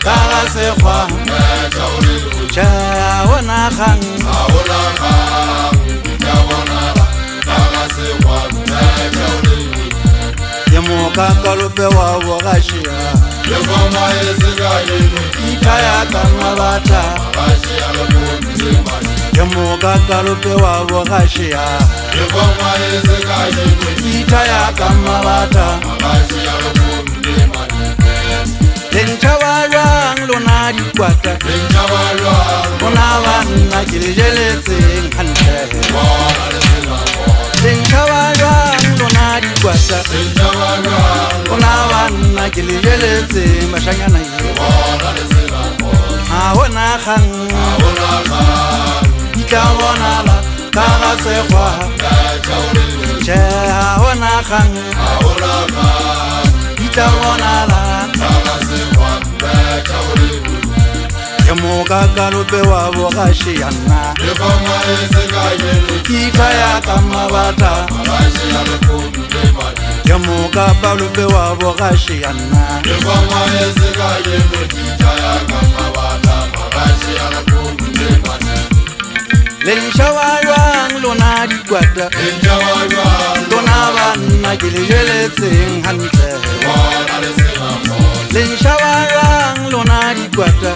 ga sekgwa tša bona kgang ke mokakalope wa bogašia ita ya ka mabata ke mokakalope wa bogašia ita ya ka mabata lentšha ba jwang lona dikwata bona banna ke le jeletseng gantle lentšha ba jwang lona dikwata bona banna ke le jeletseng mašanyana ye ga bona kgang di tla bonala ka ga sekgwa tše ga bona kgang di tla bonala ke mokakalope wa bogašeana ita ya ka mabata ke mokakalope wa bogašeana lentšha ba jwang lona dikwata lona banna ke le jeletseng gantle lentšha ba jwang lona dikwata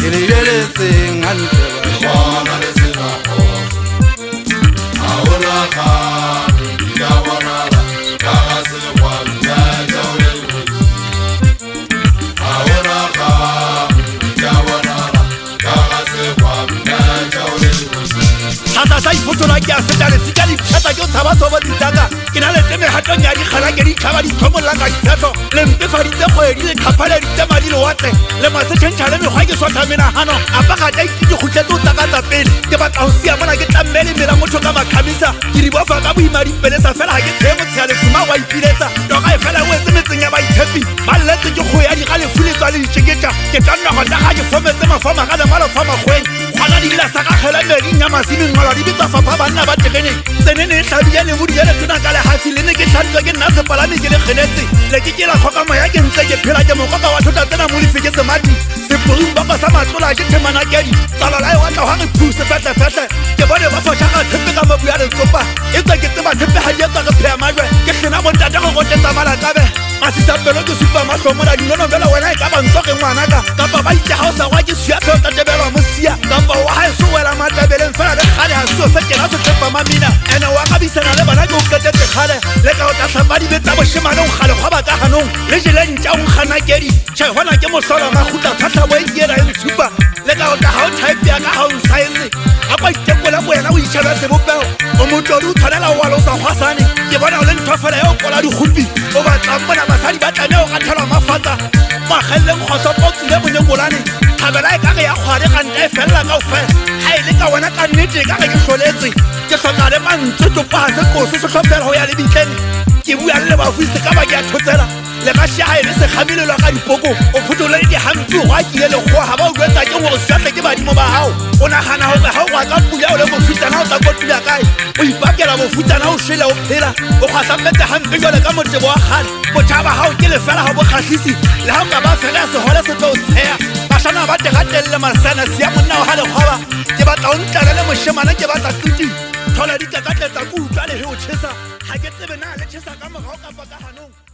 ke le jeletseng gantle sa ifotola ke a feta lefika dipheta ke o tshabatsoba ditaka ke na le temegatong ya dikgala ke ditlhaba ditlhomolla ka ditshetlho le mpefaditse kgwedi le tlhaphaleditse madi lewatle le masetšhentšha le mekgwa ke swatha menagano apagata ite ke kgutletse o tsakatsa pele ke batla go siamona ke tammele mela motho ka makgamisa ke di bofa ka boima dipelesa fela ga ke tsheye motshea lefuma wa ipiletsa toga e fela o etse metseng ya baitshepi ba lletse ke kgo ya digalefu le tswa le ditšeketša ke tannagota ga ke fometse mafama ka lemalofama magweng gona dilasa ka kgela meding ya masimengwalwa di bitsa fapha banna ba tegeneng tsenene e tlhabile lebodi ya letona ka lehafi le ne ke tlhatswa ke nna sepalame ke le kgenetse le ke ke la tlhokamoya ke ntse ke phela ke mokoka wa thota tsena mo lefe ke semati seporing baka sa matlola ke themanakedi tsalala e watla ga re phuse fetlefetle ke bone ba fošaga tshepe ka mabu ya letsopa e tswa ke tseba tshepe ga di etsa re pheya majwe ke tlhena bontate go gotetsa malakabe masisapelo ke supa mahlomola dinono fela wena e ka bantsoge ngwanaka kapa ba itse ga o sa gwa ke suatlheo tatebelwa mosia kapa wa ga e se wela matabeleng fela le kgale ga seo se kena se tshepa mamina ene wa kabisana le bana ke o ketetse kgale le ka o tatlhapa dibetsa bošemanong gale gwa ba ka ganong le jelentšaong ganakedi tšhe gona ke motlhola magutla tlhatlhabo e kiera e ntshupa le ka o ta ga o thaepea ka ga o nsaese a kwa itekola bo wena o itšhelwa sebopego o motlodi o tshwanela o wala o sa kgwasane ke bona o le ntho fela ya o kola dikgopi o batlang mona basadi ba tlamea o gathelwa mafatsa moageleleng kgotsopo o tsile monyekolane thabela e ka ge ya kgwade ganta e felela kao fela ga e le ka wena ka nnete ka ge ke tlholetse ke tlhoka le mantse topaga se kose se tlhophela go ya le bitleng ke bua le bafuse ka ba ke a thotsela le gašia ga e le sekgamelelwa ka dipoko o photolole dihampi go a kile lekgoa ga ba o jwetsa ke gore seatle ke badimo ba gago o nagana gore ga o gwa ka pula o le mofutsana o tla kotula kae o ipakela mofutsana o šhela o phela o kgwatlhametse gampe jale ka motebo wa gale botšhaba gago ke lefela ga bokgatlhisi le ga o ka ba fela segole se tlo o tsheya bašana ba tegatelele masana sia monna o ga lekgwaba ke batla o ntlalele mošemane ke batla tuti thola dikakatletsa ko utlwa le he o tšhesa ga ke tsebe na le tšhesa ka mogao kapa ka ganong